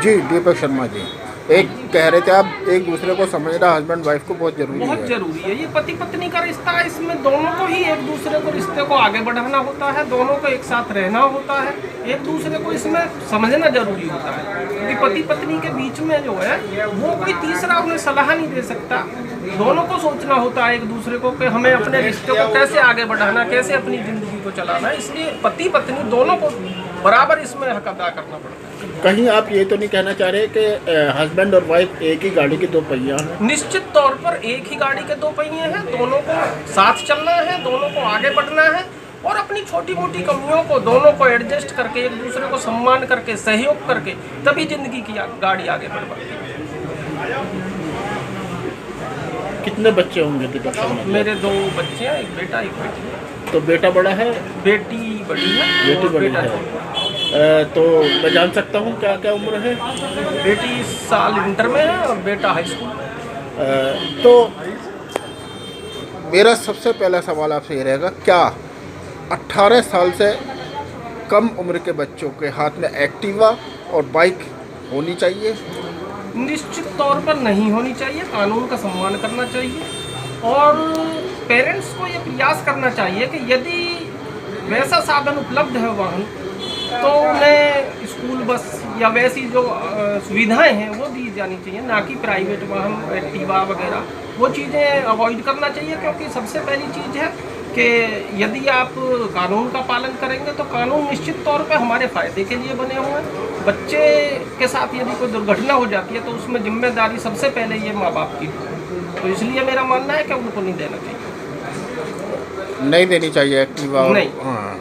जी दीपक शर्मा जी, एक कह रहे थे आप एक दूसरे को समझना हस्बैंड वाइफ को बहुत जरूरी बहुत है। जरूरी है। ये पति पत्नी का रिश्ता है, इसमें दोनों को ही एक दूसरे को रिश्ते को आगे बढ़ाना होता है, दोनों को एक साथ रहना होता है, एक दूसरे को इसमें समझना जरूरी होता है। क्योंकि पति पत्नी के बीच में जो है वो कोई तीसरा उन्हें सलाह नहीं दे सकता। दोनों को सोचना होता है एक दूसरे को कि हमें अपने रिश्ते को कैसे आगे बढ़ाना, कैसे अपनी जिंदगी को चलाना। इसलिए पति पत्नी दोनों को बराबर इसमें हक अदा करना पड़ता है। कहीं आप ये तो नहीं कहना चाह रहे कि हस्बैंड और वाइफ एक ही गाड़ी के दो पहिया हैं? निश्चित तौर पर एक ही गाड़ी के दो पहिए हैं, दोनों को साथ चलना है, दोनों को आगे बढ़ना है और अपनी छोटी मोटी कमियों को दोनों को एडजस्ट करके, एक दूसरे को सम्मान करके, सहयोग करके तभी जिंदगी की गाड़ी आगे बढ़ पाती है। कितने बच्चे होंगे दीपक शर्मा? मेरे 2 बच्चे हैं, एक बेटा एक बेटी। तो बेटा बड़ा है, बेटी बड़ी है, बेटी और बड़ी बेटा है। तो मैं जान सकता हूँ क्या क्या उम्र है? बेटी इस साल इंटर में है और बेटा हाई स्कूल। तो मेरा सबसे पहला सवाल आपसे ये रहेगा, क्या 18 साल से कम उम्र के बच्चों के हाथ में एक्टिवा और बाइक होनी चाहिए? निश्चित तौर पर नहीं होनी चाहिए। कानून का सम्मान करना चाहिए और पेरेंट्स को ये प्रयास करना चाहिए कि यदि वैसा साधन उपलब्ध है वाहन, तो उन्हें स्कूल बस या वैसी जो सुविधाएं हैं वो दी जानी चाहिए, ना कि प्राइवेट वाहन, एक्टिवा वगैरह। वो चीज़ें अवॉइड करना चाहिए, क्योंकि सबसे पहली चीज़ है कि यदि आप कानून का पालन करेंगे तो कानून निश्चित तौर पे हमारे फ़ायदे के लिए बने हुए हैं। बच्चे के साथ यदि कोई दुर्घटना हो जाती है तो उसमें जिम्मेदारी सबसे पहले ये माँ बाप की। तो इसलिए मेरा मानना है कि उनको नहीं देना चाहिए। नहीं देनी चाहिए एक्टिवा? नहीं। हाँ,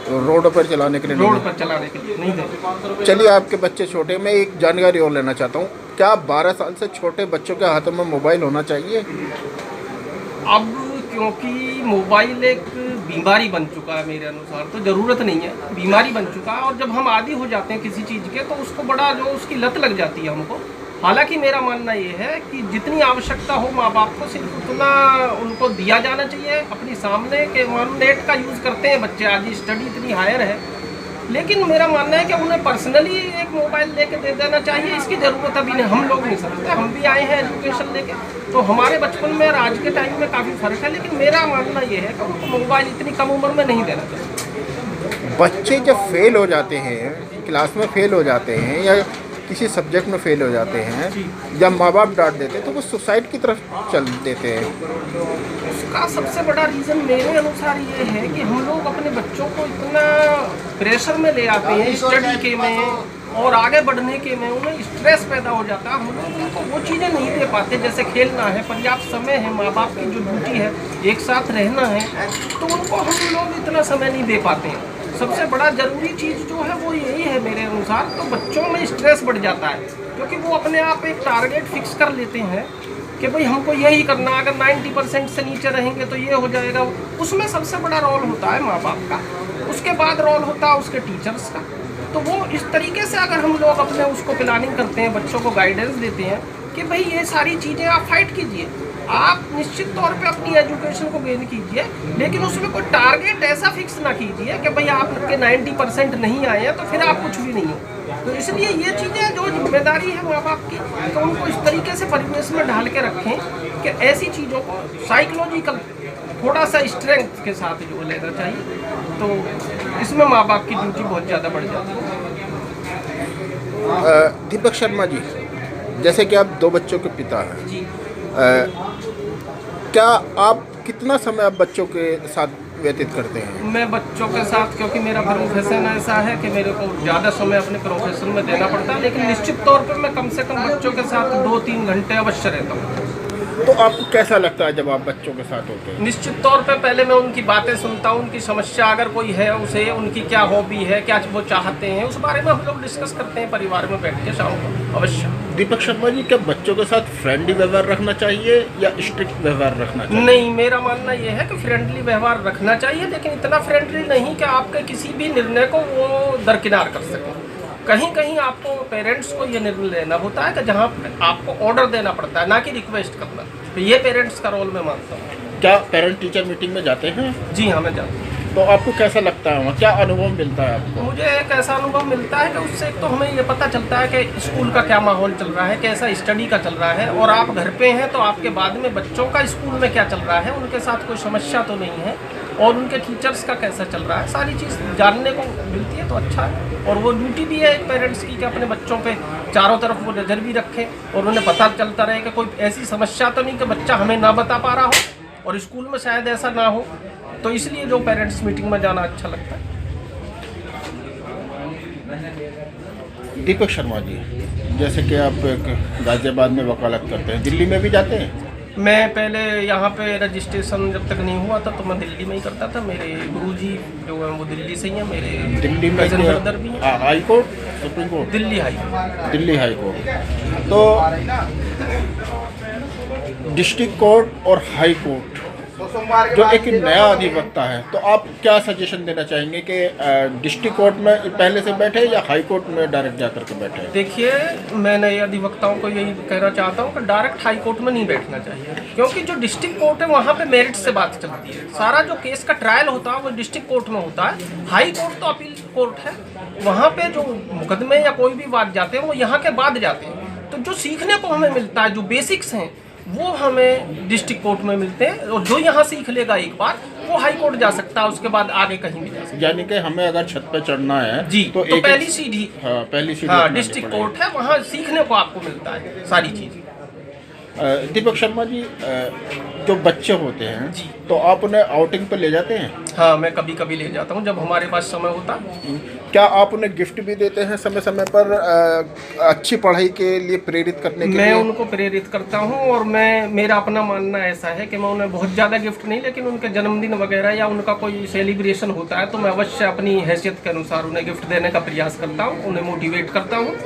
तो रोड पर चलाने के लिए रोड नहीं। पर चलाने के लिए नहीं देना। चलिए, आपके बच्चे छोटे, मैं एक जानकारी और लेना चाहता हूँ, क्या 12 साल से छोटे बच्चों के हाथों में मोबाइल होना चाहिए? अब क्योंकि मोबाइल एक बीमारी बन चुका है मेरे अनुसार, तो ज़रूरत नहीं है, बीमारी बन चुका है। और जब हम आदी हो जाते हैं किसी चीज़ के तो उसको बड़ा जो उसकी लत लग जाती है हमको। हालांकि मेरा मानना ये है कि जितनी आवश्यकता हो माँ बाप को सिर्फ उतना उनको दिया जाना चाहिए अपनी सामने के। नेट का यूज़ करते हैं बच्चे, आज स्टडी इतनी हायर है, लेकिन मेरा मानना है कि उन्हें पर्सनली एक मोबाइल लेके दे देना चाहिए। इसकी ज़रूरत अभी नहीं, हम लोग नहीं समझते। हम भी आए हैं एजुकेशन लेके, तो हमारे बचपन में और आज के टाइम में काफ़ी फ़र्क है। लेकिन मेरा मानना ये है कि उनको मोबाइल इतनी कम उम्र में नहीं देना चाहिए। बच्चे जब फेल हो जाते हैं, क्लास में फेल हो जाते हैं या किसी सब्जेक्ट में फेल हो जाते हैं, जब माँ बाप डांट देते हैं तो वो सुसाइड की तरफ चल देते हैं। उसका सबसे बड़ा रीज़न मेरे अनुसार ये है कि हम लोग अपने बच्चों को इतना प्रेशर में ले आते हैं स्टडी के में और आगे बढ़ने के में, उन्हें स्ट्रेस पैदा हो जाता है। हम लोग उनको वो चीज़ें नहीं दे पाते, जैसे खेलना है, पर्याप्त समय है, माँ बाप की जो ड्यूटी है एक साथ रहना है, तो उनको हम लोग इतना समय नहीं दे पाते हैं। सबसे बड़ा ज़रूरी चीज़ जो है वो यही है मेरे अनुसार। तो बच्चों में स्ट्रेस बढ़ जाता है क्योंकि वो अपने आप एक टारगेट फिक्स कर लेते हैं कि भाई हमको यही करना, अगर 90% से नीचे रहेंगे तो ये हो जाएगा। उसमें सबसे बड़ा रोल होता है माँ बाप का, उसके बाद रोल होता है उसके टीचर्स का। तो वो इस तरीके से अगर हम लोग अपने उसको प्लानिंग करते हैं, बच्चों को गाइडेंस देते हैं कि भाई ये सारी चीज़ें आप फाइट कीजिए, आप निश्चित तौर पे अपनी एजुकेशन को गेन कीजिए, लेकिन उसमें कोई टारगेट ऐसा फिक्स ना कीजिए कि भाई आपके 90% नहीं आए हैं तो फिर आप कुछ भी नहीं हो। तो इसलिए ये चीज़ें जो जिम्मेदारी है माँ बाप की, तो उनको इस तरीके से परिवेश में ढाल के रखें कि ऐसी चीज़ों को साइकोलॉजिकल थोड़ा सा स्ट्रेंथ के साथ जो लेना चाहिए। तो इसमें माँ बाप की ड्यूटी बहुत ज़्यादा बढ़ जाती है। दीपक शर्मा जी, जैसे कि आप 2 बच्चों के पिता हैं जी। क्या आप कितना समय आप बच्चों के साथ व्यतीत करते हैं? मैं बच्चों के साथ, क्योंकि मेरा प्रोफेशन ऐसा है कि मेरे को ज़्यादा समय अपने प्रोफेशन में देना पड़ता है, लेकिन निश्चित तौर पर मैं कम से कम बच्चों के साथ 2-3 घंटे अवश्य रहता हूँ। तो आपको कैसा लगता है जब आप बच्चों के साथ होते हैं? निश्चित तौर पे पहले मैं उनकी बातें सुनता हूँ, उनकी समस्या अगर कोई है, उसे उनकी क्या हॉबी है, क्या वो चाहते हैं, उस बारे में हम लोग डिस्कस करते हैं परिवार में बैठ के शाम को अवश्य। दीपक शर्मा जी, क्या बच्चों के साथ फ्रेंडली व्यवहार रखना चाहिए या स्ट्रिक्ट व्यवहार रखना चाहिए? नहीं, मेरा मानना ये है कि फ्रेंडली व्यवहार रखना चाहिए, लेकिन इतना फ्रेंडली नहीं कि आपके किसी भी निर्णय को वो दरकिनार कर सकें। कहीं कहीं आपको पेरेंट्स को ये निर्णय लेना होता है कि जहाँ आपको ऑर्डर देना पड़ता है, ना कि रिक्वेस्ट करना। तो ये पेरेंट्स का रोल मैं मानता हूँ। क्या पेरेंट टीचर मीटिंग में जाते हैं? जी हाँ, मैं जानता हूँ। तो आपको कैसा लगता है वहाँ, क्या अनुभव मिलता है आपको? मुझे एक ऐसा अनुभव मिलता है कि उससे एक तो हमें ये पता चलता है कि स्कूल का क्या माहौल चल रहा है, कैसा स्टडी का चल रहा है, और आप घर पे हैं तो आपके बाद में बच्चों का स्कूल में क्या चल रहा है, उनके साथ कोई समस्या तो नहीं है, और उनके टीचर्स का कैसा चल रहा है, सारी चीज़ जानने को मिलती है तो अच्छा है। और वो ड्यूटी भी है एक पेरेंट्स की कि अपने बच्चों पे चारों तरफ वो नज़र भी रखें और उन्हें पता चलता रहे कि कोई ऐसी समस्या तो नहीं कि बच्चा हमें ना बता पा रहा हो, और स्कूल में शायद ऐसा ना हो, तो इसलिए जो पेरेंट्स मीटिंग में जाना अच्छा लगता है। दीपक शर्मा जी, जैसे कि आप गाज़ियाबाद में वकालत करते हैं, दिल्ली में भी जाते हैं? मैं पहले यहाँ पे रजिस्ट्रेशन जब तक नहीं हुआ था तो मैं दिल्ली में ही करता था। मेरे गुरुजी जो हैं वो दिल्ली से ही हैं, मेरे दिल्ली में कज़न ब्रदर भी हैं। High court, supreme court? Delhi high Delhi high court. तो डिस्ट्रिक्ट कोर्ट और हाई कोर्ट जो एक नया अधिवक्ता है, तो आप क्या सजेशन देना चाहेंगे कि डिस्ट्रिक्ट कोर्ट में पहले से बैठे या हाई कोर्ट में डायरेक्ट जाकर के बैठे? देखिए, मैं नए अधिवक्ताओं को यही कहना चाहता हूँ कि डायरेक्ट हाई कोर्ट में नहीं बैठना चाहिए, क्योंकि जो डिस्ट्रिक्ट कोर्ट है वहाँ पे मेरिट से बात चलती है। सारा जो केस का ट्रायल होता है वो डिस्ट्रिक्ट कोर्ट में होता है। हाई कोर्ट तो अपील कोर्ट है, वहाँ पे जो मुकदमे या कोई भी बात जाते हैं वो यहाँ के बाद जाते हैं। तो जो सीखने को हमें मिलता है, जो बेसिक्स हैं, वो हमें डिस्ट्रिक्ट कोर्ट में मिलते हैं, और जो यहाँ सीख लेगा एक बार वो हाई कोर्ट जा सकता है, उसके बाद आगे कहीं भी जा सकता है। यानी कि हमें अगर छत पे चढ़ना है जी तो एक पहली सीढ़ी, हाँ, पहली सीढ़ी हाँ, अपनानी डिस्ट्रिक्ट पड़ेगी। कोर्ट है, वहाँ सीखने को आपको मिलता है सारी चीज़। दीपक शर्मा जी, जो बच्चे होते हैं जी। तो आप उन्हें आउटिंग पे ले जाते हैं? हाँ, मैं कभी कभी ले जाता हूँ जब हमारे पास समय होता। क्या आप उन्हें गिफ्ट भी देते हैं समय समय पर, अच्छी पढ़ाई के लिए प्रेरित करने के मैं लिए? उनको प्रेरित करता हूँ, और मेरा अपना मानना ऐसा है कि मैं उन्हें बहुत ज़्यादा गिफ्ट नहीं, लेकिन उनके जन्मदिन वगैरह या उनका कोई सेलिब्रेशन होता है तो मैं अवश्य अपनी हैसियत के अनुसार उन्हें गिफ्ट देने का प्रयास करता हूँ, उन्हें मोटिवेट करता हूँ।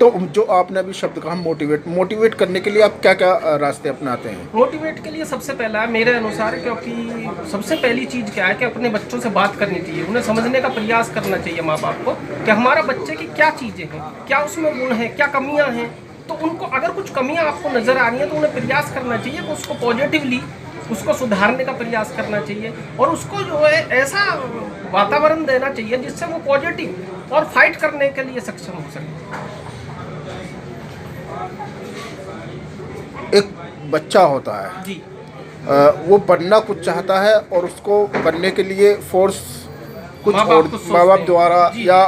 तो जो आपने अभी शब्द कहा मोटिवेट करने के लिए आप क्या क्या रास्ते अपनाते हैं? मोटिवेट के लिए सबसे पहला मेरे अनुसार, क्योंकि सबसे पहली चीज़ क्या है कि अपने बच्चों से बात करनी चाहिए, उन्हें समझने का प्रयास करना चाहिए माँ बाप को कि हमारा बच्चे की क्या चीज़ें हैं, क्या उसमें गुण है, क्या कमियाँ हैं। तो उनको अगर कुछ कमियाँ आपको नज़र आ रही हैं तो उन्हें प्रयास करना चाहिए कि उसको पॉजिटिवली उसको सुधारने का प्रयास करना चाहिए, और उसको जो है ऐसा वातावरण देना चाहिए जिससे वो पॉजिटिव और फाइट करने के लिए सक्षम हो सके। एक बच्चा होता है जी, वो बनना कुछ चाहता है और उसको बनने के लिए फोर्स कुछ माँ और बाप कुछ माँ बाप सोचते द्वारा हैं। जी। या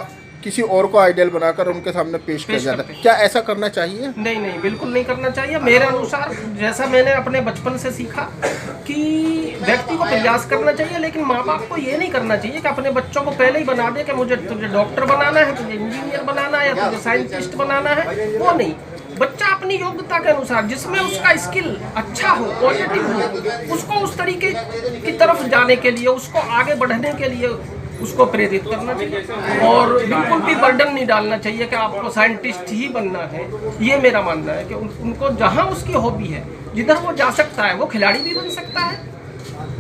किसी और को आइडियल बनाकर उनके सामने पेश किया जाता करते है, हैं। क्या ऐसा करना चाहिए? नहीं नहीं, बिल्कुल नहीं करना चाहिए। मेरे अनुसार, जैसा मैंने अपने बचपन से सीखा कि व्यक्ति को प्रयास करना चाहिए, लेकिन माँ बाप को ये नहीं करना चाहिए कि अपने बच्चों को पहले ही बना दे कि मुझे तुझे डॉक्टर बनाना है, तुझे इंजीनियर बनाना है, या तुझे साइंटिस्ट बनाना है। वो नहीं, बच्चा अपनी योग्यता के अनुसार जिसमें उसका स्किल अच्छा हो, पॉजिटिव हो, उसको उस तरीके की तरफ जाने के लिए, उसको आगे बढ़ने के लिए उसको प्रेरित करना चाहिए, और बिल्कुल भी बर्डन नहीं डालना चाहिए कि आपको साइंटिस्ट ही बनना है। ये मेरा मानना है कि उनको जहाँ उसकी हॉबी है, जिधर वो जा सकता है, वो खिलाड़ी भी बन सकता है,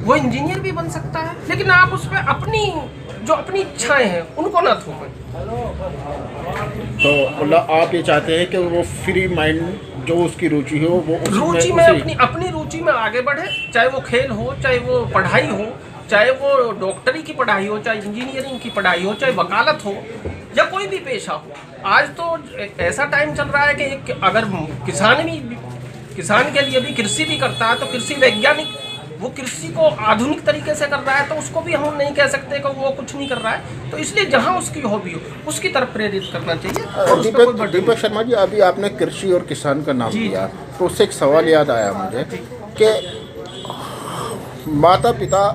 वो इंजीनियर भी बन सकता है, लेकिन आप उसमें अपनी इच्छाएं हैं उनको ना थोपें। तो मतलब आप ये चाहते हैं कि वो फ्री माइंड जो उसकी रुचि हो वो रुचि में अपनी रुचि में आगे बढ़े, चाहे वो खेल हो, चाहे वो पढ़ाई हो, चाहे वो डॉक्टरी की पढ़ाई हो, चाहे इंजीनियरिंग की पढ़ाई हो, चाहे वकालत हो, या कोई भी पेशा हो। आज तो ऐसा टाइम चल रहा है कि अगर किसान के लिए भी कृषि भी करता है तो कृषि वैज्ञानिक वो कृषि को आधुनिक तरीके से कर रहा है, तो उसको भी हम नहीं कह सकते कि वो कुछ नहीं कर रहा है। तो इसलिए जहाँ उसकी हॉबी हो उसकी तरफ प्रेरित करना चाहिए। और दीपक शर्मा जी, अभी आपने कृषि और किसान का नाम लिया, तो उससे एक सवाल याद आया मुझे कि माता पिता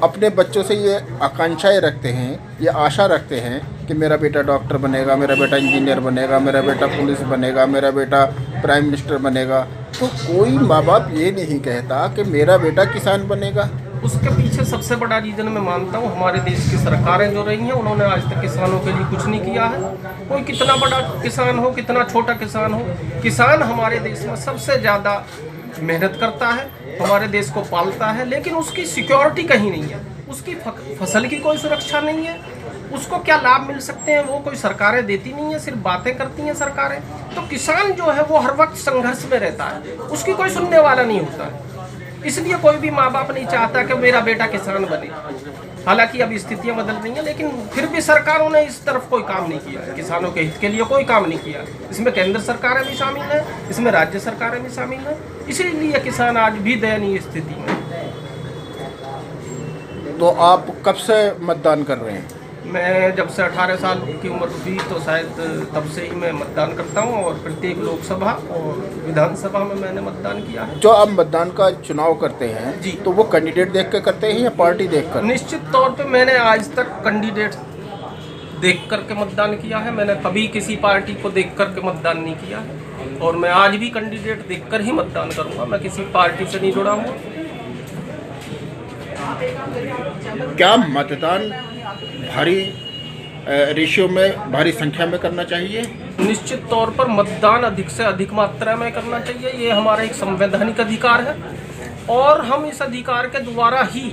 अपने बच्चों से ये आकांक्षाएं रखते हैं, ये आशा रखते हैं कि मेरा बेटा डॉक्टर बनेगा, मेरा बेटा इंजीनियर बनेगा, मेरा बेटा पुलिस बनेगा, मेरा बेटा प्राइम मिनिस्टर बनेगा, तो कोई माँ बाप ये नहीं कहता कि मेरा बेटा किसान बनेगा। उसके पीछे सबसे बड़ा रीज़न मैं मानता हूँ हमारे देश की सरकारें जो रही हैं, उन्होंने आज तक किसानों के लिए कुछ नहीं किया है। कोई कितना बड़ा किसान हो, कितना छोटा किसान हो, किसान हमारे देश में सबसे ज़्यादा मेहनत करता है, हमारे देश को पालता है, लेकिन उसकी सिक्योरिटी कहीं नहीं है, उसकी फसल की कोई सुरक्षा नहीं है, उसको क्या लाभ मिल सकते हैं वो कोई सरकारें देती नहीं है, सिर्फ बातें करती हैं सरकारें। तो किसान जो है वो हर वक्त संघर्ष में रहता है, उसकी कोई सुनने वाला नहीं होता है। इसलिए कोई भी माँ बाप नहीं चाहता कि मेरा बेटा किसान बने। हालांकि अब स्थितियां बदल रही हैं, लेकिन फिर भी सरकारों ने इस तरफ कोई काम नहीं किया, किसानों के हित के लिए कोई काम नहीं किया। इसमें केंद्र सरकारें भी शामिल हैं, इसमें राज्य सरकारें भी शामिल हैं, इसीलिए किसान आज भी दयनीय स्थिति में। तो आप कब से मतदान कर रहे हैं? मैं जब से 18 साल की उम्र हुई तो शायद तब से ही मैं मतदान करता हूं, और प्रत्येक लोकसभा और विधानसभा में मैंने मतदान किया है। जो आप मतदान का चुनाव करते हैं जी, तो वो कैंडिडेट देख के करते हैं या पार्टी देख कर? निश्चित तौर पे मैंने आज तक कैंडिडेट देख करके मतदान किया है। मैंने कभी किसी पार्टी को देख करके मतदान नहीं किया है, और मैं आज भी कैंडिडेट देखकर ही मतदान करूंगा। मैं किसी पार्टी से नहीं जुड़ा हूँ। क्या मतदान भारी रेशियो में, भारी संख्या में करना चाहिए? निश्चित तौर पर मतदान अधिक से अधिक मात्रा में करना चाहिए। ये हमारा एक संवैधानिक अधिकार है, और हम इस अधिकार के द्वारा ही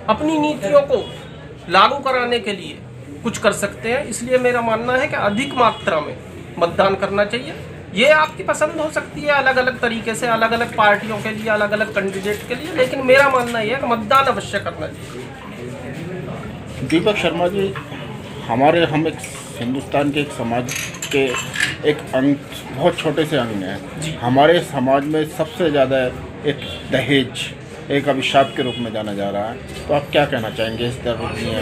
अपनी नीतियों को लागू कराने के लिए कुछ कर सकते हैं। इसलिए मेरा मानना है कि अधिक मात्रा में मतदान करना चाहिए। ये आपकी पसंद हो सकती है अलग अलग तरीके से, अलग अलग पार्टियों के लिए, अलग अलग कैंडिडेट के लिए, लेकिन मेरा मानना यह है कि मतदान अवश्य करना चाहिए। दीपक शर्मा जी, हम एक हिंदुस्तान के एक समाज के एक अंग, बहुत छोटे से अंग हैं। हमारे समाज में सबसे ज़्यादा एक दहेज एक अभिशाप के रूप में जाना जा रहा है। तो आप क्या कहना चाहेंगे इस दयनीय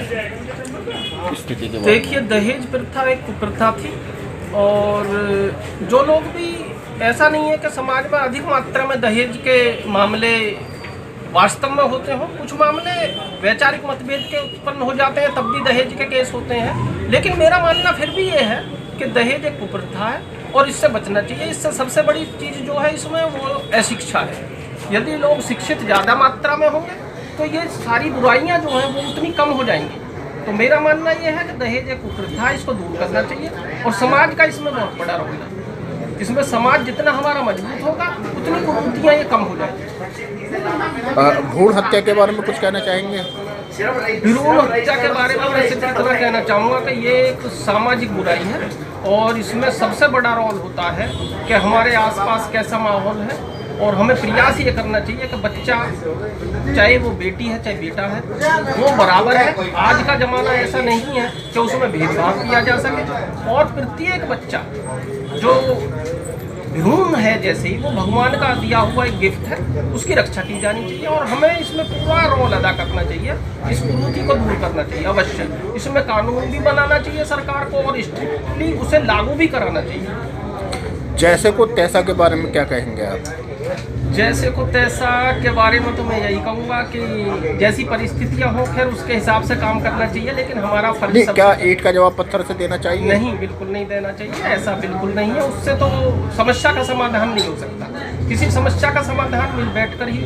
स्थिति के बारे में? देखिए, दहेज प्रथा एक कुप्रथा थी, और जो लोग भी, ऐसा नहीं है कि समाज में अधिक मात्रा में दहेज के मामले वास्तव में होते हों। कुछ मामले वैचारिक मतभेद के उत्पन्न हो जाते हैं, तब भी दहेज के केस होते हैं। लेकिन मेरा मानना फिर भी ये है कि दहेज एक कुप्रथा है, और इससे बचना चाहिए। इससे सबसे बड़ी चीज़ जो है इसमें वो अशिक्षा है। यदि लोग शिक्षित ज़्यादा मात्रा में होंगे तो ये सारी बुराइयां जो हैं वो उतनी कम हो जाएंगी। तो मेरा मानना ये है कि दहेज एक कुप्रथा, इसको दूर करना चाहिए, और समाज का इसमें बहुत बड़ा रोल है। इसमें समाज जितना हमारा मजबूत होगा उतनी कुरीतियाँ ये कम हो जाएंगी। भ्रूण हत्या के बारे में कुछ कहना चाहेंगे? भ्रूण हत्या के बारे में मैं सिर्फ इतना कहना चाहूँगा कि ये एक सामाजिक बुराई है, और इसमें सबसे बड़ा रोल होता है कि हमारे आसपास कैसा माहौल है, और हमें प्रयास ये करना चाहिए कि बच्चा, चाहे वो बेटी है चाहे बेटा है, वो बराबर है। आज का ज़माना ऐसा नहीं है कि उसमें भेदभाव किया जा सके, और प्रत्येक बच्चा जो भ्रूण है, जैसे ही वो भगवान का दिया हुआ एक गिफ्ट है, उसकी रक्षा की जानी चाहिए, और हमें इसमें पूरा रोल अदा करना चाहिए। इस कुरीति को दूर करना चाहिए अवश्य। इसमें कानून भी बनाना चाहिए सरकार को, और स्ट्रिक्टली उसे लागू भी कराना चाहिए। जैसे को तैसा के बारे में क्या कहेंगे आप? जैसे को तैसा के बारे में तो मैं यही कहूँगा कि जैसी परिस्थितियाँ हों, खैर उसके हिसाब से काम करना चाहिए, लेकिन हमारा फर्ज नहीं, क्या ईंट का जवाब पत्थर से देना चाहिए? नहीं, बिल्कुल नहीं देना चाहिए। ऐसा बिल्कुल नहीं है। उससे तो समस्या का समाधान नहीं हो सकता। किसी समस्या का समाधान मिल बैठ कर ही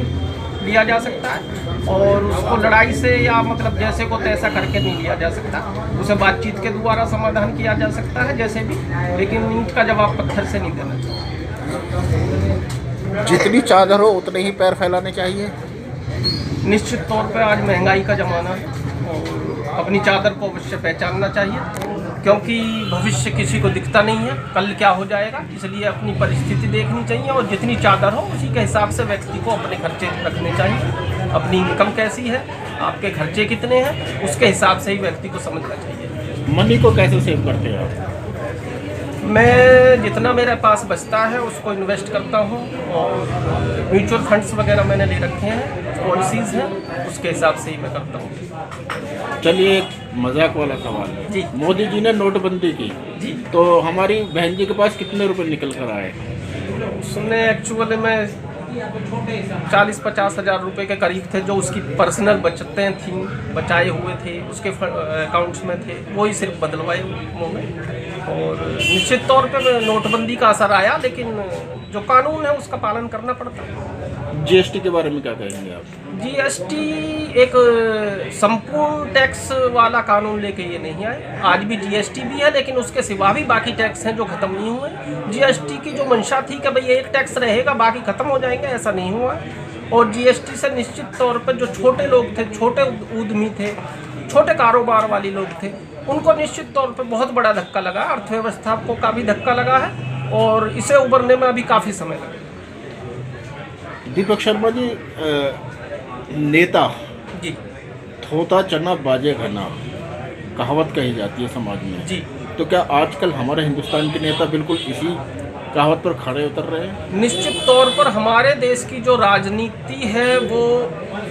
लिया जा सकता है, और उसको लड़ाई से या मतलब जैसे को तैसा करके नहीं लिया जा सकता। उसे बातचीत के द्वारा समाधान किया जा सकता है जैसे भी, लेकिन ईंट का जवाब पत्थर से नहीं देना चाहिए। जितनी चादर हो उतने ही पैर फैलाने चाहिए। निश्चित तौर पर आज महंगाई का ज़माना है, और अपनी चादर को अवश्य पहचानना चाहिए, क्योंकि भविष्य किसी को दिखता नहीं है, कल क्या हो जाएगा। इसलिए अपनी परिस्थिति देखनी चाहिए, और जितनी चादर हो उसी के हिसाब से व्यक्ति को अपने खर्चे रखने चाहिए। अपनी इनकम कैसी है, आपके खर्चे कितने हैं, उसके हिसाब से ही व्यक्ति को समझना चाहिए। मनी को कैसे सेव करते हैं आप? मैं जितना मेरे पास बचता है उसको इन्वेस्ट करता हूँ, और म्यूचुअल फंड्स वगैरह मैंने ले रखे हैं, पॉलिसीज़ हैं, उसके हिसाब से ही मैं करता हूँ। चलिए, एक मजाक वाला सवाल है जी। मोदी जी ने नोटबंदी की जी, तो हमारी बहन जी के पास कितने रुपए निकल कर आए? उसने एक्चुअली में 40-50 हज़ार रुपये के करीब थे, जो उसकी पर्सनल बचतें थीं, बचाए हुए थे, उसके अकाउंट्स में थे, वही सिर्फ बदलवाए मुँह में। और निश्चित तौर पर नोटबंदी का असर आया, लेकिन जो कानून है उसका पालन करना पड़ता है। जीएसटी के बारे में क्या कहेंगे आप? जीएसटी एक संपूर्ण टैक्स वाला कानून लेके ये नहीं आए। आज भी जीएसटी भी है, लेकिन उसके सिवा भी बाकी टैक्स हैं जो खत्म नहीं हुए। जीएसटी की जो मंशा थी कि भाई एक टैक्स रहेगा बाकी खत्म हो जाएंगे, ऐसा नहीं हुआ। और जीएसटी से निश्चित तौर पर जो छोटे लोग थे, छोटे उद्यमी थे, छोटे कारोबार वाले लोग थे, उनको निश्चित तौर पर बहुत बड़ा धक्का लगा। अर्थव्यवस्था को काफ़ी धक्का लगा है, और इसे उबरने में अभी काफ़ी समय लगा। दीपक शर्मा जी, नेता जी, थोता चना बाजे घना कहावत कही जाती है समाज में जी। तो क्या आजकल हमारे हिंदुस्तान के नेता बिल्कुल इसी कहावत पर खड़े उतर रहे हैं? निश्चित तौर पर हमारे देश की जो राजनीति है वो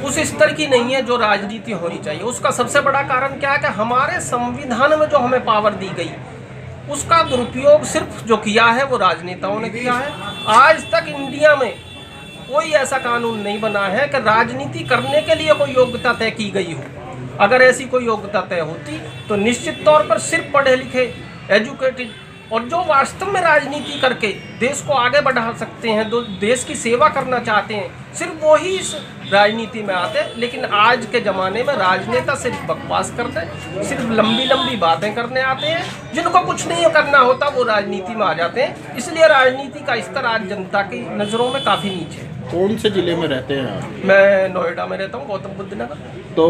उस स्तर की नहीं है जो राजनीति होनी चाहिए। उसका सबसे बड़ा कारण क्या है कि हमारे संविधान में जो हमें पावर दी गई उसका दुरुपयोग सिर्फ जो किया है वो राजनेताओं ने किया है। आज तक इंडिया में कोई ऐसा कानून नहीं बना है कि राजनीति करने के लिए कोई योग्यता तय की गई हो। अगर ऐसी कोई योग्यता तय होती तो निश्चित तौर पर सिर्फ पढ़े लिखे, एजुकेटेड और जो वास्तव में राजनीति करके देश को आगे बढ़ा सकते हैं, जो देश की सेवा करना चाहते हैं, सिर्फ वो ही इस राजनीति में आते हैं। लेकिन आज के ज़माने में राजनेता सिर्फ बकवास करते हैं, सिर्फ लंबी लंबी बातें करने आते हैं। जिनको कुछ नहीं करना होता वो राजनीति में आ जाते हैं। इसलिए राजनीति का स्तर आज जनता की नज़रों में काफ़ी नीचे है। कौन से जिले में रहते हैं आप? मैं नोएडा में रहता हूँ, गौतम बुद्ध नगर। तो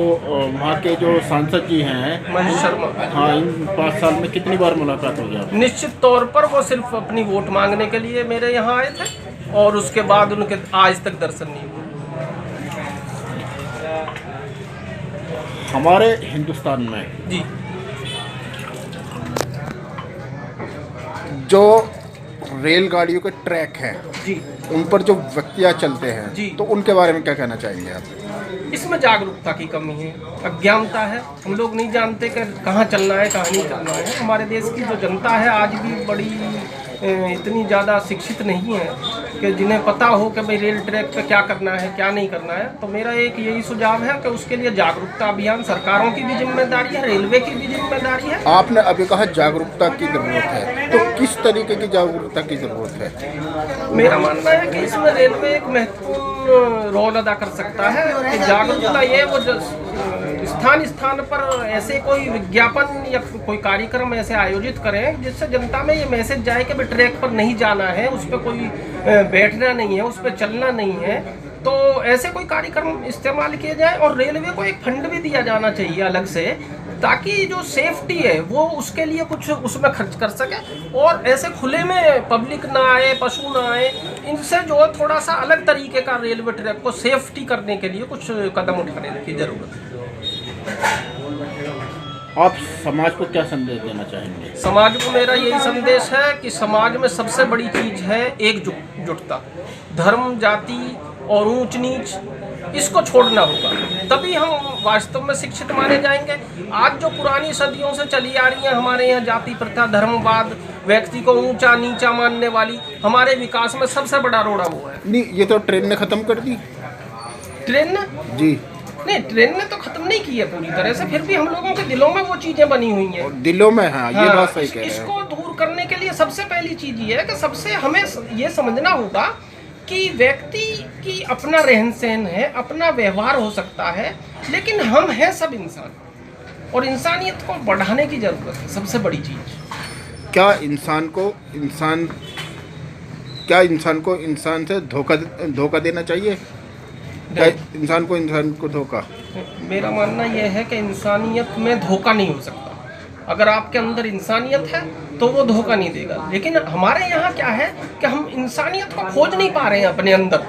वहाँ के जो सांसद जी हैं महेश शर्मा, हाँ, इन 5 साल में कितनी बार मुलाकात हो गया? निश्चित तौर पर वो सिर्फ अपनी वोट मांगने के लिए मेरे यहाँ आए थे और उसके बाद उनके आज तक दर्शन नहीं हुए। हमारे हिंदुस्तान में जी जो रेलगाड़ियों के ट्रैक हैं जी, उन पर जो व्यक्तियाँ चलते हैं जी, तो उनके बारे में क्या कहना चाहेंगे आप? इसमें जागरूकता की कमी है, अज्ञानता है। हम लोग नहीं जानते कि कहाँ चलना है, कहाँ नहीं चलना है। हमारे देश की जो जनता है आज भी बड़ी इतनी ज़्यादा शिक्षित नहीं है कि जिन्हें पता हो कि भाई रेल ट्रैक पे क्या करना है, क्या नहीं करना है। तो मेरा एक यही सुझाव है कि उसके लिए जागरूकता अभियान सरकारों की भी जिम्मेदारी है, रेलवे की भी जिम्मेदारी है। आपने अभी कहा जागरूकता की ज़रूरत है, तो किस तरीके की जागरूकता की ज़रूरत है? मेरा मानना है कि इसमें रेलवे एक महत्वपूर्ण रोल अदा कर सकता है। कि जागरूकता ये वो स्थान स्थान पर ऐसे कोई विज्ञापन या कोई कार्यक्रम ऐसे आयोजित करें जिससे जनता में ये मैसेज जाए कि ट्रैक पर नहीं जाना है, उस पर कोई बैठना नहीं है, उस पर चलना नहीं है। तो ऐसे कोई कार्यक्रम इस्तेमाल किए जाए और रेलवे को एक फंड भी दिया जाना चाहिए अलग से, ताकि जो सेफ्टी है वो उसके लिए कुछ उसमें खर्च कर सके और ऐसे खुले में पब्लिक ना आए, पशु ना आए। इनसे जो है थोड़ा सा अलग तरीके का रेलवे ट्रैक को सेफ्टी करने के लिए कुछ कदम उठाने की जरूरत है। आप समाज को क्या संदेश देना चाहेंगे? समाज को मेरा यही संदेश है कि समाज में सबसे बड़ी चीज़ है एकजुटता। धर्म, जाति और ऊंच नीच इसको छोड़ना होगा, तभी हम वास्तव में शिक्षित माने जाएंगे। आज जो पुरानी सदियों से चली आ रही है हमारे यहाँ जाति प्रथा, धर्मवाद, व्यक्ति को ऊंचा नीचा मानने वाली, हमारे विकास में सबसे बड़ा रोड़ा वो है। नहीं, ये तो ट्रेन ने ख़त्म कर दी। ट्रेन ने? जी नहीं, ट्रेन ने तो खत्म नहीं की है पूरी तरह से, फिर भी हम लोगों के दिलों में वो चीजें बनी हुई हैं। दिलों में, हाँ, ये बात सही कह रहे हैं। इसको दूर करने के लिए सबसे पहली चीज ये है कि सबसे हमें ये समझना होगा कि व्यक्ति की अपना रहन सहन है, अपना व्यवहार हो सकता है, लेकिन हम हैं सब इंसान और इंसानियत को बढ़ाने की जरूरत है। सबसे बड़ी चीज क्या इंसान को इंसान से धोखा देना चाहिए? क्या इंसान को धोखा? मेरा मानना यह है कि इंसानियत में धोखा नहीं हो सकता। अगर आपके अंदर इंसानियत है तो वो धोखा नहीं देगा। लेकिन हमारे यहाँ क्या है कि हम इंसानियत को खोज नहीं पा रहे हैं अपने अंदर।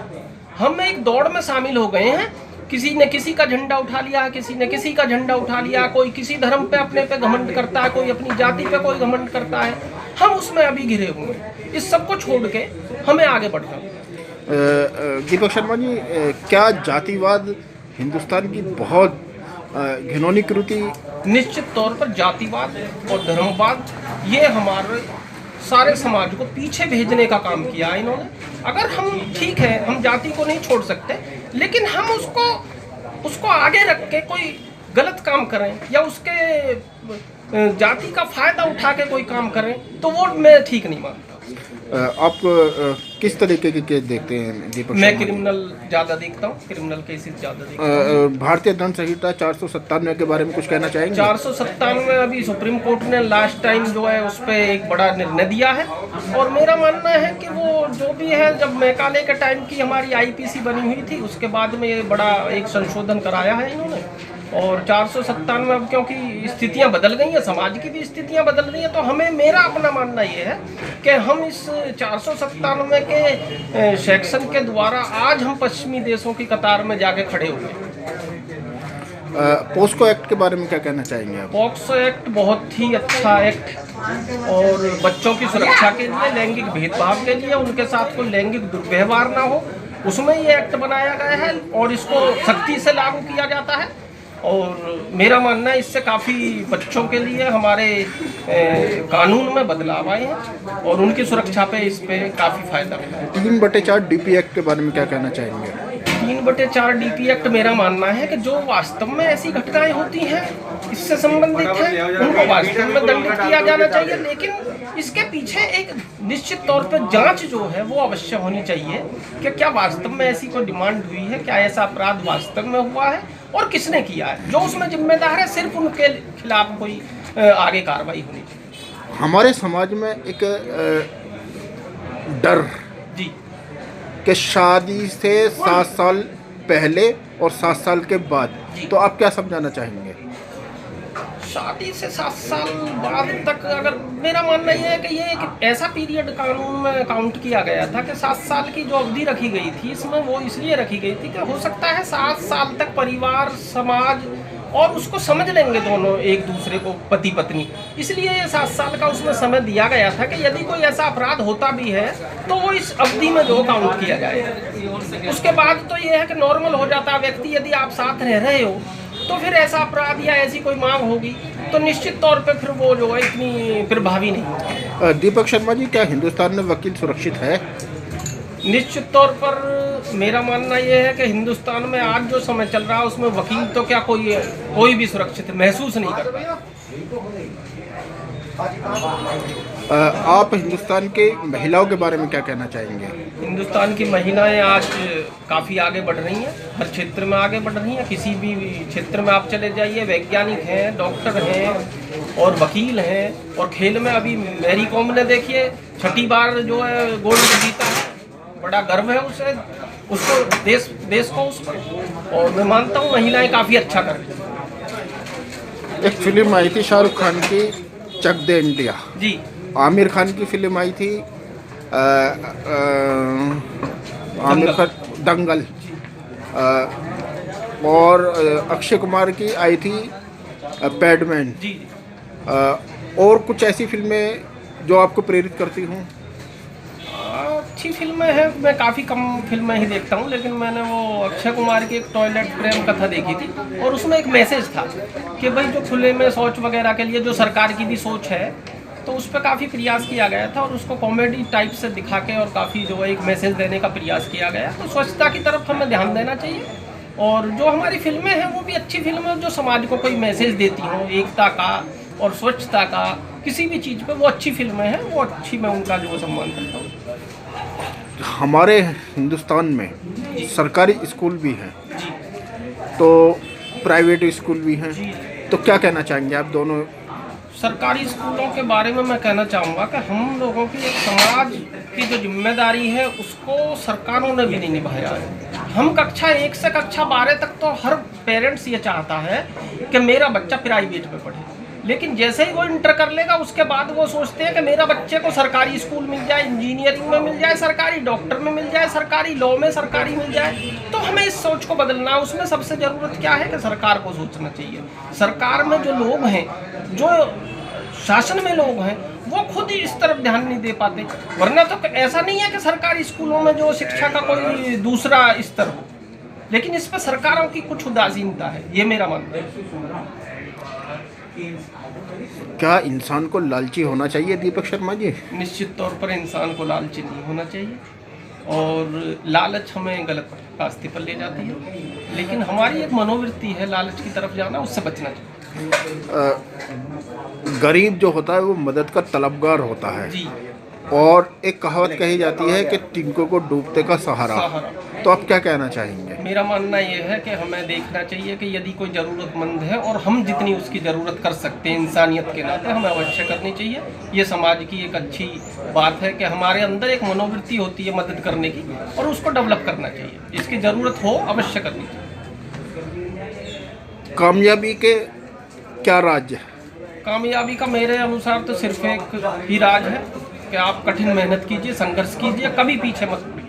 हम एक दौड़ में शामिल हो गए हैं, किसी ने किसी का झंडा उठा लिया, किसी ने किसी का झंडा उठा लिया, कोई किसी धर्म पे अपने पे घमंड करता है, कोई अपनी जाति पे कोई घमंड करता है। हम उसमें अभी घिरे हुए हैं। इस सब को छोड़ के हमें आगे बढ़ना है। दीपक शर्मा जी, क्या जातिवाद हिंदुस्तान की बहुत घिनौनी कृति? निश्चित तौर पर जातिवाद और धर्मवाद ये हमारे सारे समाज को पीछे भेजने का काम किया है इन्होंने। अगर हम ठीक है, हम जाति को नहीं छोड़ सकते, लेकिन हम उसको आगे रख के कोई गलत काम करें या उसके जाति का फायदा उठा के कोई काम करें तो वो मैं ठीक नहीं मानता। आप किस तरीके के केस देखते हैं दीपक? मैं क्रिमिनल ज़्यादा देखता हूँ, क्रिमिनल केसेस ज़्यादा देखता हूँ। भारतीय दंड संहिता 497 के बारे में कुछ कहना चाहेंगे? 497 अभी सुप्रीम कोर्ट ने लास्ट टाइम जो है उस पर एक बड़ा निर्णय दिया है और मेरा मानना है कि वो जो भी है, जब मैकाले के टाइम की हमारी IPC बनी हुई थी उसके बाद में ये बड़ा एक संशोधन कराया है इन्होंने। और 497 अब क्योंकि स्थितियां बदल गई हैं, समाज की भी स्थितियां बदल रही हैं, तो हमें मेरा अपना मानना ये है कि हम इस 497 के सेक्शन के द्वारा आज हम पश्चिमी देशों की कतार में जाके खड़े हुए हैं। पोस्को एक्ट के बारे में क्या कहना चाहेंगे आप? पॉक्सो एक्ट बहुत ही अच्छा एक्ट और बच्चों की सुरक्षा के लिए, लैंगिक भेदभाव के लिए, उनके साथ कोई लैंगिक दुर्व्यवहार ना हो, उसमें ये एक्ट बनाया गया है और इसको सख्ती से लागू किया जाता है। और मेरा मानना है इससे काफ़ी बच्चों के लिए हमारे कानून में बदलाव आए हैं और उनकी सुरक्षा पे इस पे काफ़ी फायदा मिला है। 3/4 DP एक्ट के बारे में क्या कहना चाहेंगे? 3/4 DP एक्ट मेरा मानना है कि जो वास्तव में ऐसी घटनाएं होती हैं इससे संबंधित है उनको वास्तव में दंडित किया जाना चाहिए, लेकिन इसके पीछे एक निश्चित तौर पर जांच जो है वो अवश्य होनी चाहिए कि क्या वास्तव में ऐसी कोई डिमांड हुई है, क्या ऐसा अपराध वास्तव में हुआ है और किसने किया है। जो उसमें जिम्मेदार है सिर्फ उनके खिलाफ कोई आगे कार्रवाई होनी चाहिए। हमारे समाज में एक डर जी कि शादी से 7 साल पहले और 7 साल के बाद, तो आप क्या समझाना चाहेंगे? शादी से 7 साल बाद तक, अगर मेरा मानना यह है कि ये एक ऐसा पीरियड कानून में काउंट किया गया था कि 7 साल की जो अवधि रखी गई थी इसमें वो इसलिए रखी गई थी कि हो सकता है 7 साल तक परिवार, समाज और उसको समझ लेंगे दोनों एक दूसरे को, पति पत्नी, इसलिए ये 7 साल का उसमें समय दिया गया था कि यदि कोई ऐसा अपराध होता भी है तो वो इस अवधि में जो काउंट किया जाए। उसके बाद तो ये है कि नॉर्मल हो जाता है व्यक्ति, यदि आप साथ रह रहे हो तो फिर ऐसा अपराध या ऐसी कोई मांग होगी तो निश्चित तौर पे फिर वो जो है इतनी प्रभावी नहीं होगी। दीपक शर्मा जी, क्या हिंदुस्तान में वकील सुरक्षित है? निश्चित तौर पर मेरा मानना यह है कि हिंदुस्तान में आज जो समय चल रहा है उसमें वकील तो क्या कोई भी सुरक्षित महसूस नहीं कर पाया। आप हिंदुस्तान के महिलाओं के बारे में क्या कहना चाहेंगे? हिंदुस्तान की महिलाएं आज काफ़ी आगे बढ़ रही हैं, हर क्षेत्र में आगे बढ़ रही हैं। किसी भी क्षेत्र में आप चले जाइए, वैज्ञानिक हैं, डॉक्टर हैं और वकील हैं। और खेल में अभी मैरी कॉम ने देखिए 6ठी बार जो है गोल्ड जीता है, बड़ा गर्व है उसे, उसको देश को उस पर। और मैं मानता हूँ महिलाएं काफ़ी अच्छा कर रही हैं। एक फिल्म आई थी शाहरुख खान की, चक दे इंडिया जी। आमिर खान की फिल्म आई थी आमिर खान दंगल, और अक्षय कुमार की आई थी पैडमैन जी। और कुछ ऐसी फिल्में जो आपको प्रेरित करती हूँ? अच्छी फिल्में हैं, मैं काफ़ी कम फिल्में ही देखता हूँ, लेकिन मैंने वो अक्षय कुमार की एक टॉयलेट प्रेम कथा देखी थी और उसमें एक मैसेज था कि भाई जो खुले में शौच वगैरह के लिए जो सरकार की भी सोच है तो उस पर काफ़ी प्रयास किया गया था और उसको कॉमेडी टाइप से दिखा के और काफ़ी जो है एक मैसेज देने का प्रयास किया गया। तो स्वच्छता की तरफ हमें ध्यान देना चाहिए और जो हमारी फिल्में हैं वो भी अच्छी फिल्में जो समाज को कोई मैसेज देती हों, एकता का और स्वच्छता का, किसी भी चीज़ पे वो अच्छी फिल्में हैं, वो अच्छी, मैं उनका जो सम्मान करता हूँ। हमारे हिंदुस्तान में सरकारी स्कूल भी हैं जी। तो प्राइवेट स्कूल भी हैं, तो क्या कहना चाहेंगे आप दोनों? सरकारी स्कूलों के बारे में मैं कहना चाहूँगा कि हम लोगों की एक समाज की जो जिम्मेदारी है उसको सरकारों ने भी नहीं निभाया है। हम कक्षा 1 से कक्षा 12 तक तो हर पेरेंट्स ये चाहता है कि मेरा बच्चा प्राइवेट में पढ़े, लेकिन जैसे ही वो इंटर कर लेगा उसके बाद वो सोचते हैं कि मेरा बच्चे को सरकारी स्कूल मिल जाए, इंजीनियरिंग में मिल जाए, सरकारी डॉक्टर में मिल जाए, सरकारी लॉ में सरकारी मिल जाए। तो हमें इस सोच को बदलना है। उसमें सबसे ज़रूरत क्या है कि सरकार को सोचना चाहिए। सरकार में जो लोग हैं, जो शासन में लोग हैं, वो खुद ही इस तरफ ध्यान नहीं दे पाते। वरना तो ऐसा नहीं है कि सरकारी स्कूलों में जो शिक्षा का कोई दूसरा स्तर हो, लेकिन इस पर सरकारों की कुछ उदासीनता है, ये मेरा मानना है। क्या इंसान को लालची होना चाहिए दीपक शर्मा जी? निश्चित तौर पर इंसान को लालची नहीं होना चाहिए और लालच हमें गलत रास्ते पर ले जाती है, लेकिन हमारी एक मनोवृत्ति है लालच की तरफ जाना, उससे बचना चाहिए। गरीब जो होता है वो मदद का तलबगार होता है जी। और एक कहावत कही जाती है कि तिनकों को डूबते का सहारा। तो आप क्या कहना चाहेंगे? मेरा मानना यह है कि हमें देखना चाहिए कि यदि कोई ज़रूरतमंद है और हम जितनी उसकी ज़रूरत कर सकते हैं इंसानियत के नाते, हमें अवश्य करनी चाहिए। ये समाज की एक अच्छी बात है कि हमारे अंदर एक मनोवृत्ति होती है मदद करने की, और उसको डेवलप करना चाहिए। जिसकी ज़रूरत हो अवश्य करनी चाहिए। कामयाबी के क्या राज है? कामयाबी का मेरे अनुसार तो सिर्फ एक ही राज है कि आप कठिन मेहनत कीजिए, संघर्ष कीजिए, कभी पीछे मत मुड़िए।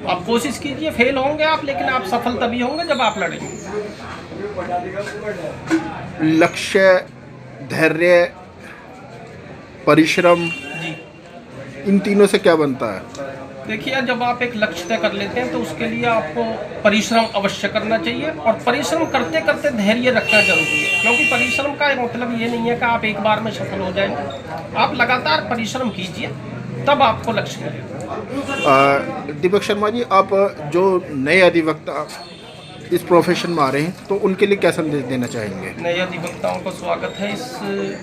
आप कोशिश कीजिए, फेल होंगे आप, लेकिन आप सफल तभी होंगे जब आप लड़ेंगे। लक्ष्य, धैर्य, परिश्रम, जी इन तीनों से क्या बनता है? देखिए, जब आप एक लक्ष्य तय कर लेते हैं तो उसके लिए आपको परिश्रम अवश्य करना चाहिए, और परिश्रम करते करते धैर्य रखना जरूरी है, क्योंकि परिश्रम का मतलब ये नहीं है कि आप एक बार में सफल हो जाएंगे। आप लगातार परिश्रम कीजिए, तब आपको लक्ष्य मिलेगा। दीपक शर्मा जी, आप जो नए अधिवक्ता इस प्रोफेशन में आ रहे हैं तो उनके लिए क्या संदेश देना चाहेंगे? नए अधिवक्ताओं को स्वागत है इस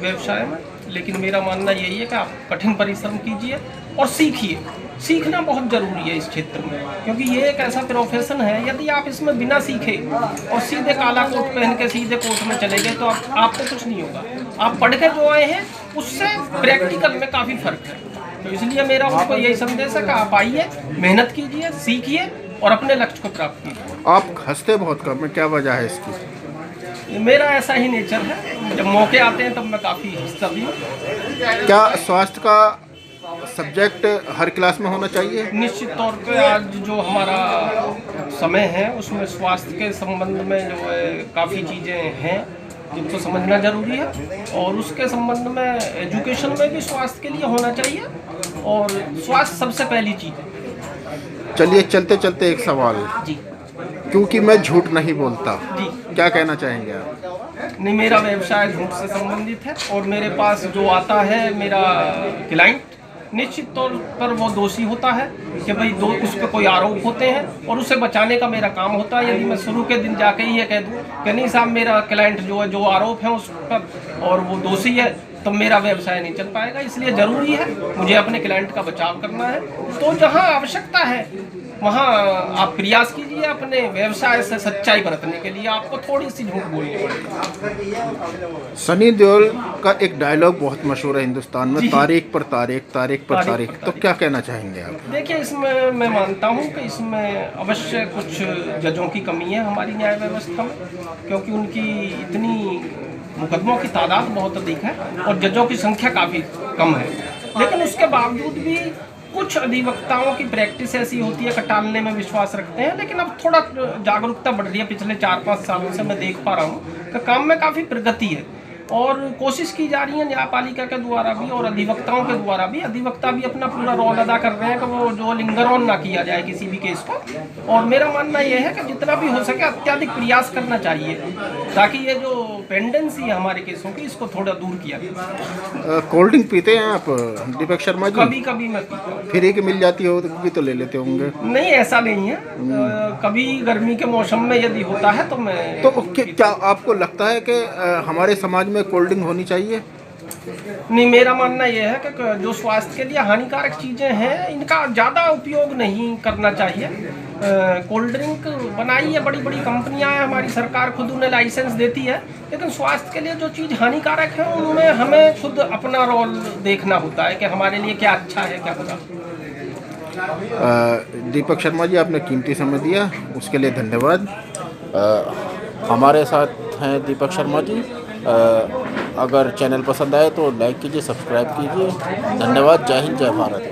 व्यवसाय में, लेकिन मेरा मानना यही है कि आप कठिन परिश्रम कीजिए और सीखिए। सीखना बहुत ज़रूरी है इस क्षेत्र में, क्योंकि ये एक ऐसा प्रोफेशन है, यदि आप इसमें बिना सीखे और सीधे काला कोट पहन के सीधे कोर्ट में चले गए तो आपको कुछ नहीं होगा। आप पढ़ के जो आए हैं उससे प्रैक्टिकल में काफ़ी फर्क है। तो इसलिए मेरा आपको यही संदेश है कि आप आइए, मेहनत कीजिए, सीखिए और अपने लक्ष्य को प्राप्त कीजिए। आप हंसते बहुत कम है, क्या वजह है इसकी? मेरा ऐसा ही नेचर है, जब मौके आते हैं तब मैं काफ़ी हंसता भी हूँ। क्या स्वास्थ्य का सब्जेक्ट हर क्लास में होना चाहिए? निश्चित तौर पे आज जो हमारा समय है उसमें स्वास्थ्य के संबंध में जो है काफ़ी चीज़ें हैं जिनको समझना जरूरी है, और उसके संबंध में एजुकेशन में भी स्वास्थ्य के लिए होना चाहिए, और स्वास्थ्य सबसे पहली चीज़ है। चलिए, चलते चलते एक सवाल, जी क्योंकि मैं झूठ नहीं बोलता, जी। क्या कहना चाहेंगे आप? नहीं, मेरा व्यवसाय झूठ से संबंधित है, और मेरे पास जो आता है मेरा क्लाइंट, निश्चित तौर पर वो दोषी होता है कि भाई उस पर कोई आरोप होते हैं और उसे बचाने का मेरा काम होता है। यदि मैं शुरू के दिन जाके ही ये कह दूँ कि नहीं साहब, मेरा क्लाइंट जो है, जो आरोप है उस पर और वो दोषी है, तो मेरा व्यवसाय नहीं चल पाएगा। इसलिए ज़रूरी है मुझे अपने क्लाइंट का बचाव करना है। तो जहाँ आवश्यकता है वहाँ आप प्रयास कीजिए, अपने व्यवसाय से सच्चाई बरतने के लिए आपको थोड़ी सी झूठ बोलनी पड़ेगी। सनी देओल का एक डायलॉग बहुत मशहूर है हिंदुस्तान में, तारीख पर तारीख, तारीख पर तारीख, तो क्या कहना चाहेंगे आप? देखिए, इसमें मैं मानता हूँ कि इसमें अवश्य कुछ जजों की कमी है हमारी न्याय व्यवस्था में, क्योंकि उनकी इतनी मुकदमों की तादाद बहुत अधिक है और जजों की संख्या काफ़ी कम है। लेकिन उसके बावजूद भी कुछ अधिवक्ताओं की प्रैक्टिस ऐसी होती है कि टालने में विश्वास रखते हैं, लेकिन अब थोड़ा जागरूकता बढ़ रही है। पिछले 4-5 सालों से मैं देख पा रहा हूँ कि काम में काफ़ी प्रगति है, और कोशिश की जा रही है न्यायपालिका के द्वारा भी और अधिवक्ताओं के द्वारा भी। अधिवक्ता भी अपना पूरा रोल अदा कर रहे हैं कि वो जो लिंगर ऑन ना किया जाए किसी भी केस को। और मेरा मानना यह है कि जितना भी हो सके अत्यधिक प्रयास करना चाहिए, ताकि ये जो पेंडेंसी है हमारे केसों की, इसको थोड़ा दूर किया जाए। कोल्ड ड्रिंक पीते हैं आप दीपक शर्मा जी? कभी कभी मैं पीता हूँ। फ्री की मिल जाती हो तो भी तो ले लेते होंगे? नहीं, ऐसा नहीं है। कभी गर्मी के मौसम में यदि होता है तो मैं तो क्या आपको लगता है कि हमारे समाज में कोल्ड ड्रिंक होनी चाहिए? नहीं, मेरा मानना यह है कि जो स्वास्थ्य के लिए हानिकारक चीज़ें हैं इनका ज़्यादा उपयोग नहीं करना चाहिए। कोल्ड ड्रिंक बनाई है बड़ी बड़ी कंपनियां हैं, हमारी सरकार खुद उन्हें लाइसेंस देती है, लेकिन स्वास्थ्य के लिए जो चीज़ हानिकारक है उनमें हमें खुद अपना रोल देखना होता है कि हमारे लिए क्या अच्छा है, क्या बुरा। दीपक शर्मा जी, आपने कीमती समय दिया, उसके लिए धन्यवाद। हमारे साथ हैं दीपक शर्मा जी। अगर चैनल पसंद आए तो लाइक कीजिए, सब्सक्राइब कीजिए। धन्यवाद। जय हिंद, जय भारत।